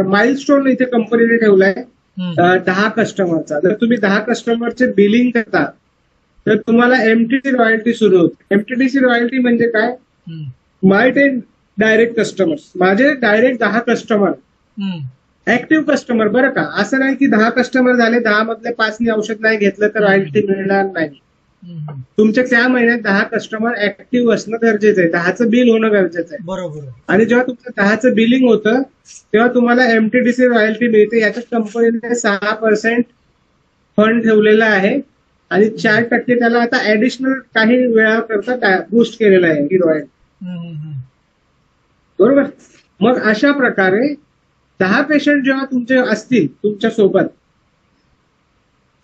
माइलस्टोन इथे कंपनीने ठेवलाय, हम्म. 10 कस्टमरचा. जर तुम्ही 10 कस्टमरचे बिलिंग करता तर तुम्हाला एमटीडी रॉयल्टी सुरू होते. एमटीडीसी रॉयल्टी म्हणजे काय? हम्म. माय 10 डायरेक्ट कस्टमर्स, माझे डायरेक्ट 10 कस्टमर, हम्म. ऍक्टिव्ह कस्टमर, बरं का? असं नाही की 10 कस्टमर झाले, 10 मधले 5 औषध नाही घेतलं तर रॉयल्टी मिळणार नाही. हम्म. तुमच्या त्या महिन्यात 10 कस्टमर ऍक्टिव्ह असणं गरजेचं आहे. 10चं बिल होणं गरजेचं आहे. बरोबर. आणि जेव्हा तुमचं 10चं बिलिंग होतं तेव्हा तुम्हाला एमटीडीसी रॉयल्टी मिळते. याच्यात कंपनीने 6% फंड ठेवलेला आहे आणि 4% त्याला आता ऍडिशनल काही वेळा करता बूस्ट केलेला आहे ही रॉयल्टी. हम्म. बरोबर? मग अशा प्रकारे 10 पेशंट जेव्हा तुमचे असतील तुमच्या सोबत,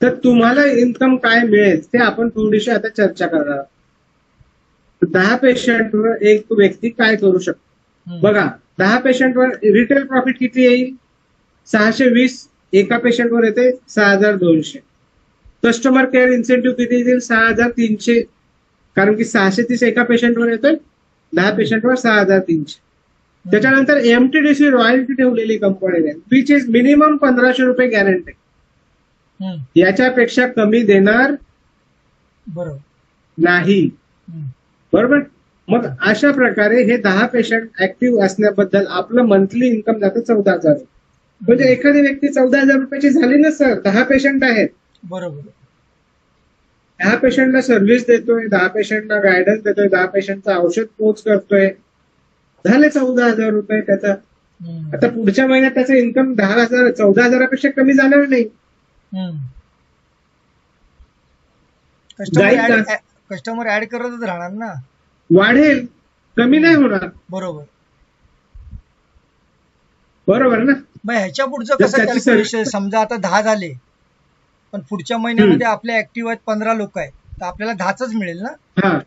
तर तुम्हाला इन्कम काय मिळेल ते आपण थोडीशी आता चर्चा करणार आहोत. 10 पेशंटवर एक व्यक्ती काय करू शकतो? हम्म. बघा, 10 पेशंटवर रिटेल प्रॉफिट किती येईल? 620. एका पेशंटवर येते 6200. कस्टमर केअर इन्सेंटिव्ह किती येईल? 6300, कारण की 630 एका पेशंटवर येतोय 10 पेशंटवर 6,300. त्याच्यानंतर एमटीडीसी रॉयल्टी ठेवलेली कंपनीने, विच इज मिनिमम 1,500 रुपये गॅरंटी. हम्म. याच्यापेक्षा कमी देणार बरोबर. नाही. हम्म. बरोबर. मग अशा प्रकारे हे 10 पेशंट ऍक्टिव्ह असण्याबद्दल आपलं मंथली इन्कम जातं 14,000. म्हणजे एखादी व्यक्ती 14,000 रुपयाची झाली ना सर. 10 पेशंट आहेत, बरोबर. 10 पेशंटला सर्व्हिस देतोय, 10 पेशंटला गायडन्स देतोय, 10 पेशंटचं औषध पोच करतोय, झाले 14,000 रुपये त्याचा. हम्म. आता पुढच्या महिन्यात त्याचं इन्कम 10,000 14,000पेक्षा कमी जाणार नाही. हम्म. जाईल का? कस्टमर ऍड करतच राहणार ना. वाढेल, कमी नाही होणार. बरोबर. बरोबर ना. मग ह्याच्या पुढचं जर कसं त्याची कॅल्क्युलेशन? समजा आता 10 झाले, पण पुढच्या महिन्यामध्ये आपले ऍक्टिव्ह आहेत 15 लोक आहेत, तर आपल्याला 10च मिळेल ना. हा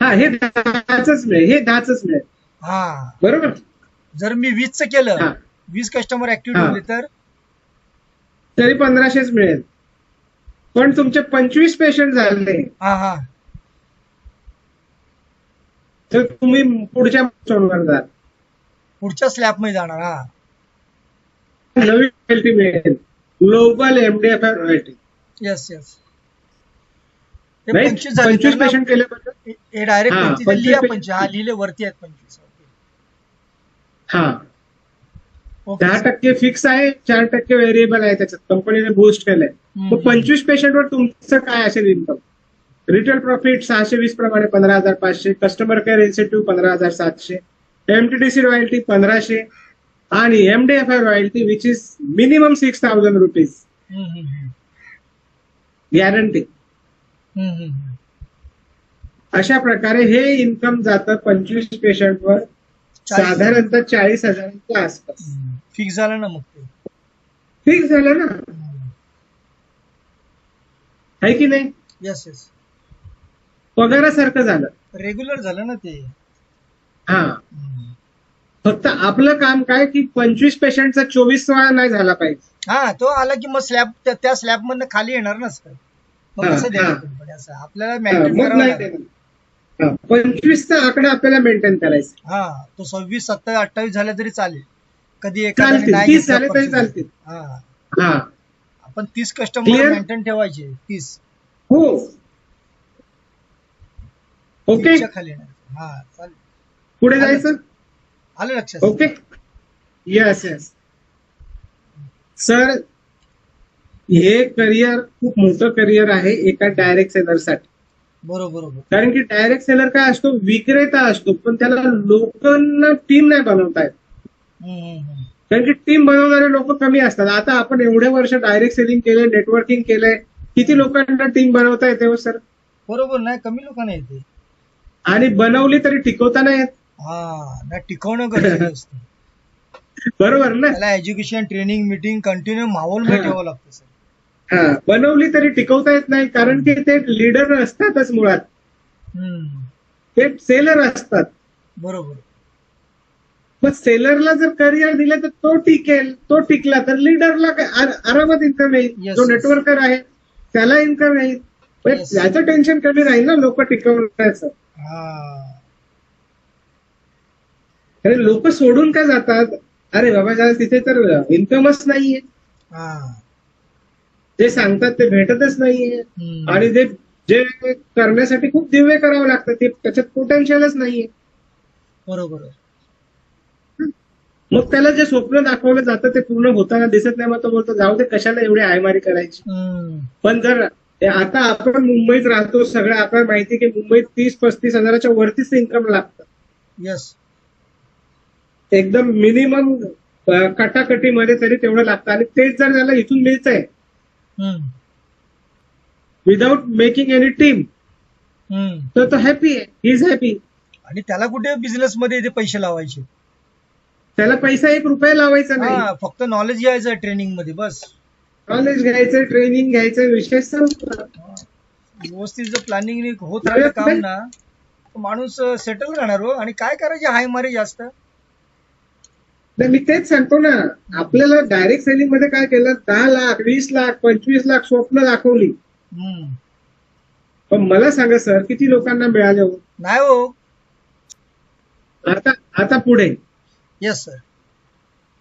हा, हे 10च मिळेल, हे 10च मिळेल. हा. बरोबर. जर मी 20च केलं, हा. 20 कस्टमर ऍक्टिव्ह हा. ठेवले तर तरी 1,500च मिळेल. पण तुमचे 25 पेशंट झाले हा हा तर तुम्ही पुढच्या सोडणार जाल, पुढच्या स्लॅब मध्ये जाणार. हा. नवी रॉयल्टी मिळेल, ग्लोबल एमडीएफआय रॉयल्टी. Yes yes. ते राईट. 25 झाले 25 तर ना, पेशंट केल्याबद्दल. हे डायरेक्ट हा, 25 25 लिहा. पेशंट. 25 हा लिहिले वरती आहेत 25. हा, ओके. 10% फिक्स आहे, 4% व्हेरिएबल आहे. त्याच्यात कंपनीने बूस्ट केलंय. मग 25 पेशंटवर तुमचं काय असेल इन्कम? रिटेल प्रॉफिट 620 प्रमाणे 15,500, customer care incentive 15,700, MTDC royalty 1,500 आणि MDFI royalty which is minimum 6,000 rupees guarantee. अशा प्रकारे हे इन्कम जातं 25 पेशंटवर 40,000. साधारणतः 40,000च्या आसपास. फिक्स झालं ना मग ते. फिक्स झालं ना, आहे की नाही? Yes yes. पगारासारखं झालं. रेग्युलर झालं ना ते. हा, फक्त आपलं काम काय की 25 पेशंटचा 24 वेळा नाही झाला पाहिजे. हा, तो आला की मग स्लॅब त्या स्लॅब मधनं खाली येणार ना सर. मग हा, कसं द्यायचं हा. कंपनी? असं आपल्याला हा, मेंटेन मग करावं नाही लागेल. देणार. 25चा आकडा आपल्याला मेंटेन करायचा. हा, तो 26, 27, 28 झाले तरी चालेल. कधी एखाद्याने चालतील, नाही 30 घेतलं झाले तरी purchase. चालतील. हा, हा, आपण 30 कस्टमर Clear? मेंटेन ठेवायचे. 30 हो, ओके. 30च्या खाली नाही. हा, चालेल. पुढे जायचं. आलं लक्षात. ओके. येस येस सर, हे करिअर खूप मोठं करिअर आहे एका डायरेक्ट सेलरसाठी. बरोबर बरोबर. कारण की डायरेक्ट सेलर काय असतो? विक्रेता असतो, पण त्याला लोकांना टीम नाही बनवता येत. कारण की टीम बनवणारे लोक कमी असतात. आता आपण एवढे वर्ष डायरेक्ट सेलिंग केलंय, नेटवर्किंग केलंय, किती लोकांना टीम बनवता येते हो सर? बरोबर. नाही, कमी लोकांना येते. आणि बनवली तरी टिकवता नाही येत. हा, नाही, टिकवणं गरजेचं असतं. बरोबर ना. त्याला एज्युकेशन, ट्रेनिंग, मीटिंग कंटिन्यू माहोलमध्ये हा. ठेवावं लागतं सर. हा, बनवली तरी टिकवता येत नाही, कारण की ते लीडर असतातच मुळात. ते सेलर असतात. बरोबर. मग सेलरला जर करिअर दिलं तर तो टिकेल, तो टिकला तर लीडरला आरामात इन्कम येईल. Yes, जो yes. नेटवर्कर आहे त्याला इन्कम येईल. पण Yes. याचं टेन्शन कमी राहील ना लोक टिकवण्याचं. हा. अरे लोक सोडून का जातात? अरे बाबा, तिथे तर इन्कमच नाहीये. हा. जे सांगतात ते भेटतच नाहीये. आणि ते जे करण्यासाठी खूप दिव्य करावं लागतं, ते त्याच्यात पोटेन्शियलच नाहीये. बरोबर. मग त्याला जे स्वप्न दाखवलं जातं ते पूर्ण होताना दिसत नाही. मग तो बोलतो जाऊ दे, कशाला एवढी आयमारी करायची. पण जर आता आपण मुंबईत राहतो, सगळं आपल्याला माहिती की मुंबईत 30-35 हजाराच्या वरतीच इन्कम लागतं. येस. एकदम मिनिमम कटाकटीमध्ये तरी तेवढं लागतं. आणि तेच जर त्याला इथून मिळतंय विदाउट मेकिंग एनी टीम, तर तो हॅपी आहे. He is happy. आणि त्याला कुठे बिझनेस मध्ये ते पैसे लावायचे? त्याला पैसा 1 रुपया लावायचा नाही. हा, फक्त नॉलेज घ्यायचं ट्रेनिंग मध्ये बस. नॉलेज घ्यायचं, ट्रेनिंग घ्यायचं, विषय संपला. व्यवस्थित जर प्लॅनिंग होत राहिलं काम ना, तर माणूस सेटल राहणार हो. आणि काय करायचे हाय मारे जास्त? नाही, मी तेच सांगतो ना, आपल्याला डायरेक्ट सेलिंग मध्ये काय केलं? 10 लाख, 20 लाख, 25 लाख स्वप्न दाखवली. पण मला सांगा सर, किती लोकांना मिळाले हो? नाही हो. आता आता पुढे येस सर.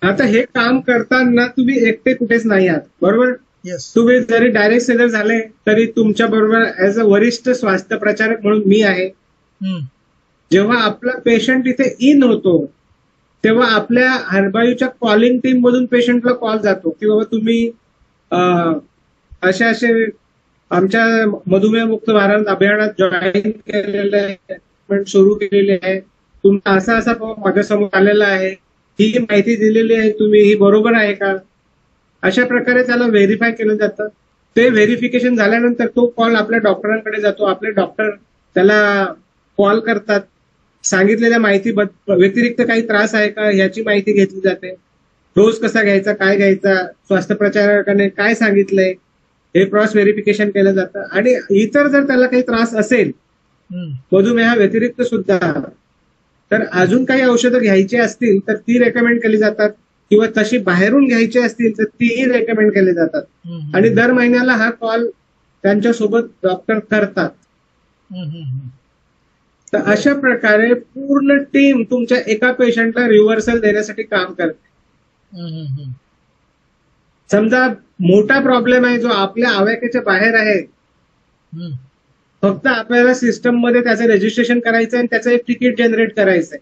आता हे काम करताना तुम्ही एकटे कुठेच नाही आहात, बरोबर. येस. तुम्ही जरी डायरेक्ट सेलर झाले तरी तुमच्या बरोबर ऍज अ वरिष्ठ स्वास्थ्य प्रचारक म्हणून मी आहे. जेव्हा आपला पेशंट इथे इन होतो तेव्हा आपल्या हर्बायूच्या कॉलिंग टीम मधून पेशंटला कॉल जातो की बाबा तुम्ही असे असे आमच्या मधुमेह मुक्त भारत अभियानात जॉईन केलेलं आहे, ट्रीटमेंट सुरू केलेली आहे, तुमचा असा असा माझ्यासमोर आलेला आहे, ही माहिती दिलेली आहे, तुम्ही ही बरोबर आहे का, अशा प्रकारे त्याला व्हेरीफाय केलं जातं. ते व्हेरिफिकेशन झाल्यानंतर तो कॉल आपल्या डॉक्टरांकडे जातो. आपले डॉक्टर त्याला कॉल करतात, सांगितलेल्या माहिती व्यतिरिक्त काही त्रास आहे का याची माहिती घेतली जाते. डोस कसा घ्यायचा, काय घ्यायचा, स्वास्थ्य प्रचारकाने काय सांगितलंय हे क्रॉस व्हेरिफिकेशन केलं जातं. आणि इतर जर त्याला काही त्रास असेल मधुमेहा व्यतिरिक्त सुद्धा तर अजून काही औषधं घ्यायची असतील तर ती रेकमेंड केली जातात, किंवा तशी बाहेरून घ्यायची असतील तर तीही रेकमेंड केली जातात. आणि दर महिन्याला हा कॉल त्यांच्यासोबत डॉक्टर करतात. तर अशा प्रकारे पूर्ण टीम तुमच्या एका पेशंटला रिव्हर्सल देण्यासाठी काम करते. समजा मोठा प्रॉब्लेम आहे जो आपल्या आवाक्याच्या बाहेर आहे, फक्त आपल्याला सिस्टम मध्ये त्याचं रजिस्ट्रेशन करायचं आणि त्याचं एक तिकीट जनरेट करायचंय,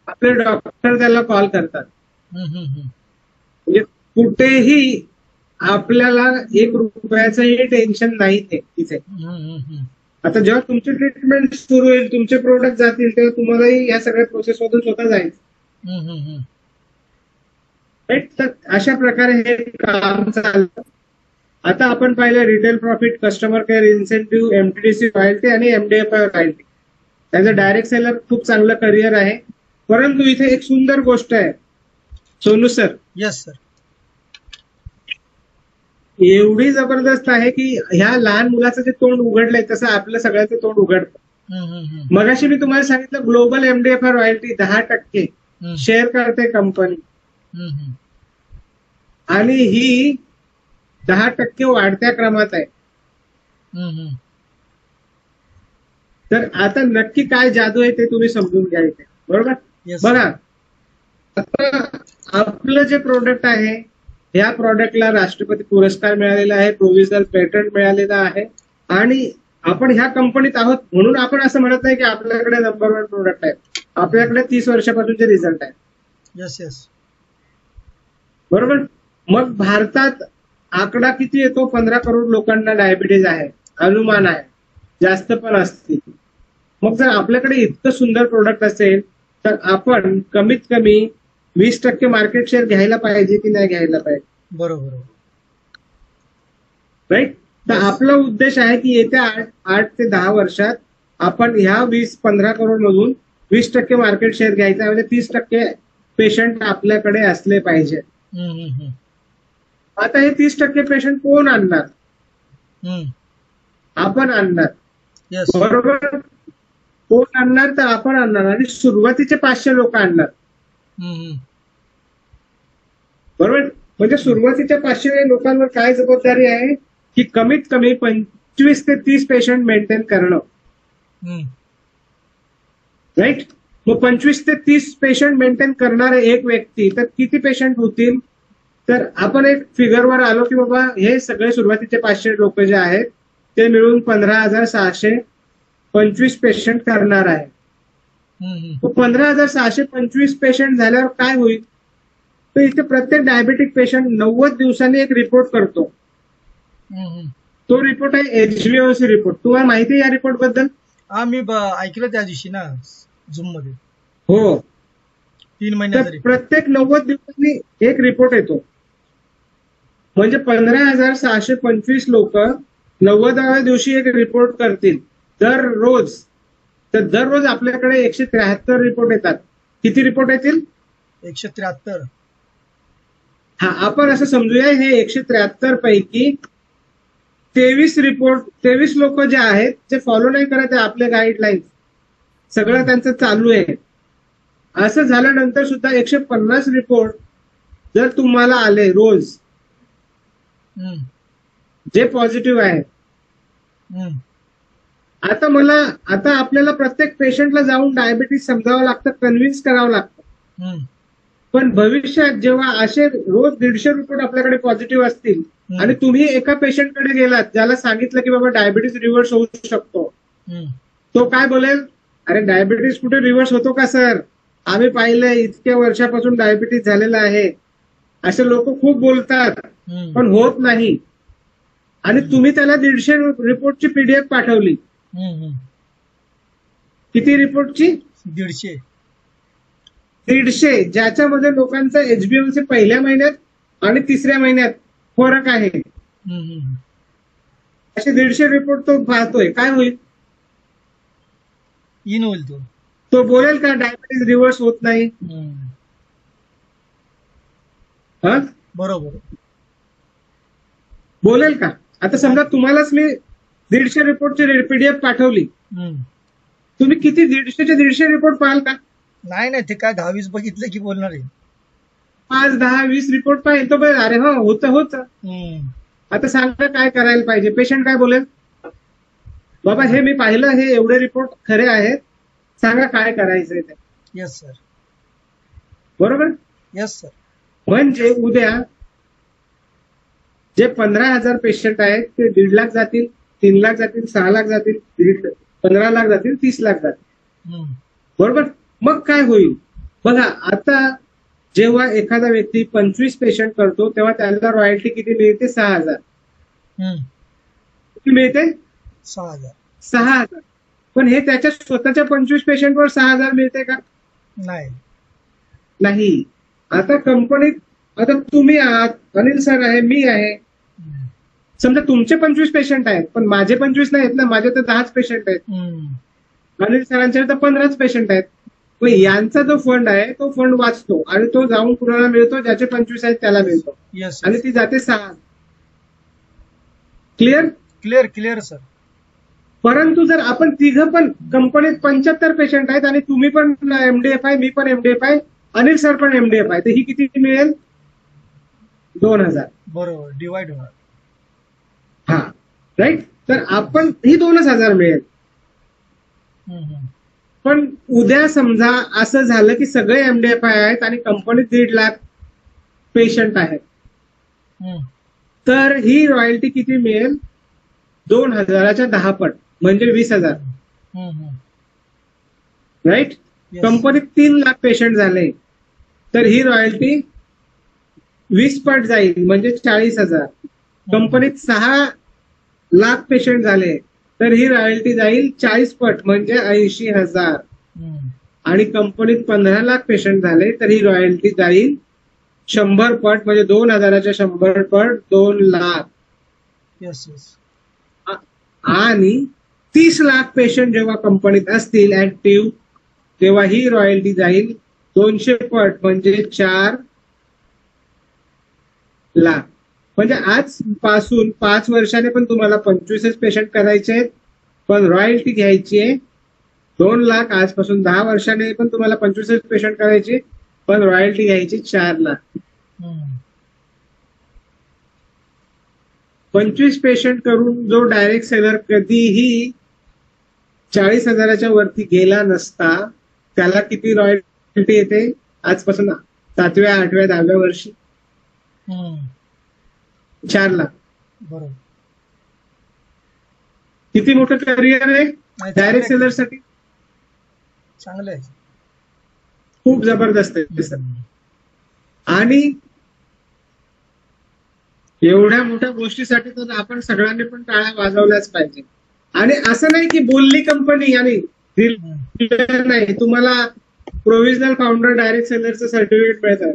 आपले डॉक्टर त्याला कॉल करतात. म्हणजे कुठेही आपल्याला 1 रुपयाचंही टेन्शन नाही तिथे. आता जेव्हा तुमची ट्रीटमेंट सुरू होईल, तुमचे प्रोडक्ट जातील, तेव्हा तुम्हालाही या सगळ्या प्रोसेस मधून स्वतः जायचं. तर अशा प्रकारे हे काम चालतं. आता आपण पाहिलं retail profit, customer care, incentive, MTDC royalty आणि एमडीएफआय रॉयल्टी. त्याचं डायरेक्ट सेलर खूप चांगलं करिअर आहे. परंतु इथे एक सुंदर गोष्ट आहे सोनू सर. Yes sir. एवढी जबरदस्त आहे की ह्या लहान मुलाचं जे तोंड उघडलंय तसं आपलं सगळ्याचं तोंड उघडतं. मगाशी मी तुम्हाला सांगितलं ग्लोबल एमडीएफआय रॉयल्टी 10% शेअर करते कंपनी, आणि ही 10% वाढत्या क्रमात आहे. तर आता नक्की काय जादू आहे ते तुम्ही समजून घ्यायचे, बरोबर. बघा, आता आपलं जे प्रोडक्ट आहे या प्रोडक्टला राष्ट्रपती पुरस्कार मिळालेला आहे, प्रोव्हिजनल पेटंट मिळालेला आहे, आणि आपण ह्या कंपनीत आहोत म्हणून आपण असं म्हणत नाही की आपल्याकडे नंबर 1 प्रोडक्ट आहे. आपल्याकडे 30 वर्षापासूनचे रिझल्ट आहे. Yes yes. बरोबर. मग भारतात आकडा किती येतो? 15 करोड लोकांना डायबिटीज आहे, अनुमान आहे, जास्त पण असतील. मग जर आपल्याकडे इतकं सुंदर प्रोडक्ट असेल तर आपण कमीत कमी 20% मार्केट शेअर घ्यायला पाहिजे की नाही घ्यायला पाहिजे? बरोबर. राईट. तर आपला उद्देश आहे की येत्या 8 ते 10 वर्षात आपण ह्या 20-15 करोड मधून 20% मार्केट शेअर घ्यायचा, म्हणजे 30% पेशंट आपल्याकडे असले पाहिजे. आता हे 30% पेशंट कोण आणणार? आपण आणणार. बरोबर. कोण आणणार? तर आपण आणणार, आणि सुरुवातीचे 500 लोक आणणार. बरोबर. म्हणजे सुरुवातीच्या 500 लोकांवर काय जबाबदारी आहे की कमीत कमी 25 ते 30 पेशंट मेंटेन करणं. राईट. मग 25 ते 30 पेशंट मेंटेन करणारे एक व्यक्ती, तर किती पेशंट होतील? तर आपण एक फिगरवर आलो की बाबा हे सगळे सुरुवातीचे 500 लोक जे आहेत ते मिळून 15,625 पेशंट करणार आहे. 15,625 पेशंट झाल्यावर काय होईल? तर इथे प्रत्येक डायबेटिक पेशंट 90 दिवसांनी एक रिपोर्ट करतो. तो रिपोर्ट आहे HbA1c रिपोर्ट. तुम्हाला माहिती आहे या रिपोर्ट बद्दल? मी ऐकलं त्या दिवशी ना झूम मध्ये. हो. 3 महिन्याचा प्रत्येक 90 दिवसांनी एक रिपोर्ट येतो. म्हणजे 15,625 लोक 90व्या दिवशी एक रिपोर्ट करतील दररोज. तर दररोज आपल्याकडे 173 रिपोर्ट येतात. किती रिपोर्ट येतील? 173. हा, आपण असं समजूया हे 173 पैकी 23 लोक जे आहेत ते फॉलो नाही करत आहे आपल्या गाईडलाईन्स, सगळं त्यांचं चालू आहे. असं झाल्यानंतर सुद्धा 150 रिपोर्ट जर तुम्हाला आले रोज जे पॉझिटिव्ह आहे, आता आपल्याला प्रत्येक पेशंटला जाऊन डायबिटीस समजावं लागतं, कन्व्हिन्स करावं लागतं. हम्म. पण भविष्यात जेव्हा असे रोज 150 रिपोर्ट आपल्याकडे पॉझिटिव्ह असतील आणि तुम्ही एका पेशंटकडे गेलात ज्याला सांगितलं की बाबा डायबिटीस रिव्हर्स होऊ शकतो, हम्म. तो काय बोलेल, अरे डायबिटीस कुठे रिव्हर्स होतो का सर, आम्ही पाहिलंय इतक्या वर्षापासून डायबिटीस झालेला आहे. असे लोक खूप बोलतात हम्म. पण होत नाही. आणि तुम्ही त्याला 150 रिपोर्टची पीडीएफ पाठवली. हम्म. किती रिपोर्टची? 150. 150, ज्याच्यामध्ये लोकांचा HbA1c पहिल्या महिन्यात आणि तिसऱ्या महिन्यात फरक आहे. हम्म. असे 150 रिपोर्ट तो पाहतोय, काय होईल? इन होईल तो. तो बोलेल का डायबिटीस रिव्हर्स होत नाही? हम्म. हा, बरोबर. बोलेल का? आता समजा तुम्हालाच मी 150 रिपोर्टची पीडीएफ पाठवली, हम्म. तुम्ही किती 150चे 150 रिपोर्ट पाहाल का? नाही ते काय 10-20 बघितलं की बोलणार आहे. 5, 10, 20 रिपोर्ट पाहिजे तो बघ, अरे हो होतं. हम्म. आता सांगा काय करायला पाहिजे? पेशंट काय बोलेल, बाबा हे मी पाहिलं, हे एवढे रिपोर्ट खरे आहेत, सांगा काय करायचंय ते. Yes sir. बरोबर? Yes sir. म्हणजे उद्या जे 15,000 पेशंट आहेत ते 1.5 लाख जातील, 3 लाख जातील, 6 लाख जातील, 15 लाख जातील, 30 लाख जातील. हम्म. बरोबर? मग काय होईल बघा. आता जेव्हा एखादा व्यक्ती 25 पेशंट करतो तेव्हा त्याला रॉयल्टी किती मिळते? 6,000. हम्म. किती मिळते? 6,000. 6,000. पण हे त्याच्या स्वतःच्या 25 पेशंटवर 6,000 मिळते का? नाही. नाही. आता कंपनीत, आता तुम्ही आहात, अनिल सर आहे, मी आहे. हम्म. समजा तुमचे 25 पेशंट आहेत पण माझे 25 नाहीत ना, माझे तर 10च पेशंट आहेत. हम्म. अनिल सरांचे तर 15च पेशंट आहेत. मग यांचा जो फंड आहे तो फंड वाचतो आणि तो जाऊन कुणाला मिळतो, ज्याचे 25 आहेत त्याला मिळतो. येस. आणि ती जाते 6. क्लिअर? Clear sir. परंतु जर आपण तिघं पण कंपनीत 75 पेशंट आहेत आणि तुम्ही पण MDF आहे, मी पण MDF आहे, अनिल सर पण MDF आहे, तर ही किती मिळेल? 2,000. बरोबर. डिवाइड होणार. हा, राईट. तर आपण ही 2,000 मिळेल. हम्म. पण उद्या समजा असं झालं की सगळे MDF आहेत आणि कंपनीत 1.5 लाख पेशंट आहेत, हम्म. तर ही रॉयल्टी किती मिळेल? 2,000च्या 10 पट, म्हणजे 20,000. हम्म. राईट? Yes. कंपनीत 3 लाख पेशंट झाले तर ही रॉयल्टी 20 पट जाईल, म्हणजे 40,000. कंपनीत 6 लाख पेशंट झाले तर ही रॉयल्टी जाईल 40 पट, म्हणजे 80,000. हम्म. आणि कंपनीत 15 लाख पेशंट झाले तर ही रॉयल्टी जाईल 100 पट, म्हणजे 2,000च्या 100 पट 2 लाख. येस. आणि 30 लाख पेशंट जेव्हा कंपनीत असतील ऍक्टिव्ह, तेव्हा ही रॉयल्टी जाईल 200 पट, म्हणजे 4 लाख. म्हणजे आजपासून 5 वर्षाने पण तुम्हाला 25 पेशंट करायचे आहेत, पण रॉयल्टी घ्यायची आहे 2 लाख. आजपासून 10 वर्षाने पण तुम्हाला 25 पेशंट करायचे, पण रॉयल्टी घ्यायची 4 लाख. 25 पेशंट करून जो डायरेक्ट सेलर कधीही 40,000च्या वरती गेला नसता, त्याला किती रॉयल्टी येते आजपासून 7व्या, 8व्या, 10व्या वर्षी? 4 लाख. बरोबर. किती मोठं करिअर आहे डायरेक्ट सेलरसाठी. चांगलं आहे. खूप जबरदस्त आहे सर. आणि एवढ्या मोठ्या गोष्टीसाठी तर आपण सगळ्यांनी पण टाळ्या वाजवल्याच पाहिजे. आणि असं नाही की बोलली कंपनी आणि नाही, तुम्हाला प्रोव्हिजनल फाउंडर डायरेक्ट सेलरचं सर्टिफिकेट मिळतं.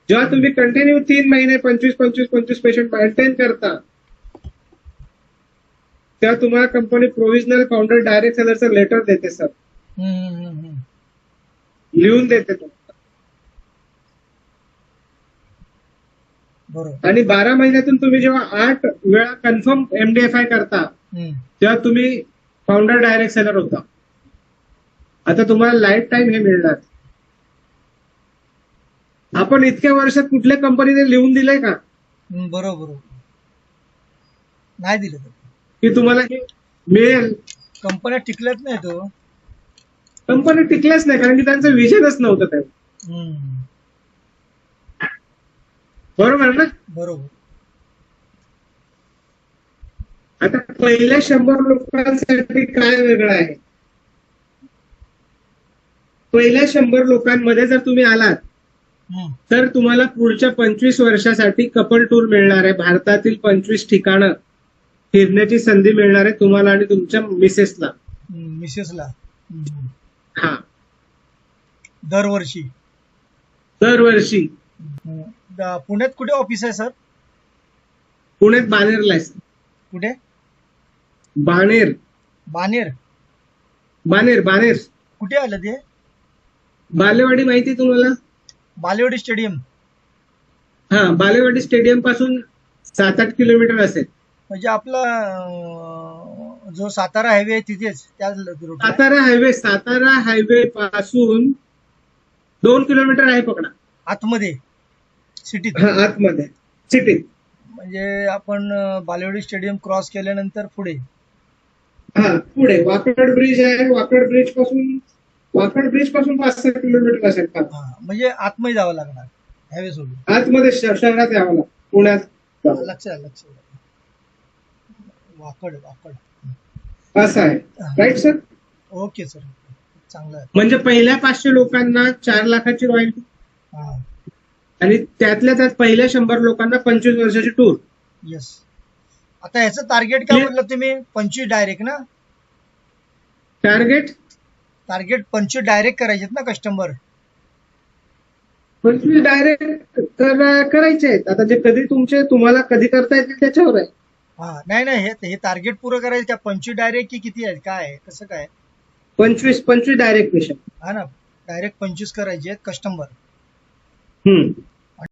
जेव्हा तुम्ही कंटिन्यू 3 महिने 25 पेशंट मेंटेन करता, तेव्हा तुम्हाला कंपनी प्रोव्हिजनल फाउंडर डायरेक्ट सेलरचं लेटर देते सर, लिहून देते तुम्हाला. बरोबर. आणि 12 महिन्यातून तुम्ही जेव्हा 8 वेळा कन्फर्म MDFI करता, तेव्हा तुम्ही फाउंडर डायरेक्ट सेलर होता. आता तुम्हाला लाईफ टाईम हे मिळणार. आपण इतक्या वर्षात कुठल्या कंपनीने लिहून दिलंय का बरोबर. नाही दिलं की तुम्हाला हे मिळेल कंपन्या टिकल्याच नाही तो. कंपनी टिकल्याच नाही कारण की त्यांचं विजनच नव्हतं ते. हम्म. बरोबर ना. बरोबर. आता पहिल्या 100 लोकांसाठी काय वेगळं आहे? पहिल्या 100 लोकांमध्ये जर तुम्ही आलात हम्म. तर तुम्हाला पुढच्या 25 वर्षासाठी कपल टूर मिळणार आहे. भारतातील 25 ठिकाणं फिरण्याची संधी मिळणार आहे तुम्हाला आणि तुमच्या मिसेसला. मिसेसला. हम्म. हा, दरवर्षी. दरवर्षी. पुण्यात कुठे ऑफिस आहे सर? पुण्यात बाणेरला आहे. कुठे? बाणेर. बानेर. बाणेर बाणेर कुठे आलं ते? बालेवाडी माहिती आहे तुम्हाला? बालेवाडी स्टेडियम. हा, बालेवाडी स्टेडियम पासून 7-8 किलोमीटर असेल. म्हणजे आपला जो सातारा हायवे आहे तिथेच त्याच रूटला. सातारा हायवे पासून 2 किलोमीटर आहे पकडा. आतमध्ये सिटीत. हा, आतमध्ये सिटीत. म्हणजे आपण बालेवाडी स्टेडियम क्रॉस केल्यानंतर पुढे. हा, पुढे वाकड ब्रिज आहे. वाकड ब्रिज पासून 5-6 किलोमीटर असेल का. म्हणजे आतमध्ये जावं लागणार हायवे सोडून. आतमध्ये शहरात यावं लागतं पुण्यात. लक्षात. वाकड. असं आहे. Right sir. Okay sir. चांगलं आहे. म्हणजे पहिल्या 500 लोकांना 4 लाखाची रॉयल्टी हा. आणि त्यातल्या त्यात पहिल्या 100 लोकांना 25 वर्षाची टूर. येस. आता ह्याचं टार्गेट काय म्हटलं तुम्ही? 25 डायरेक्ट ना? टार्गेट 25 डायरेक्ट करायचे ना कस्टमर? 25 डायरेक्ट करायचे आहेत. आता जे कधी तुम्हाला कधी करता येतील त्याच्यावर आहे. हा. नाही हे टार्गेट पुरं करायचं का? 25 डायरेक्ट की किती आहे? काय आहे? कसं काय? 25 डायरेक्ट पेशंट. हा ना. डायरेक्ट 25 करायचे आहेत कस्टमर.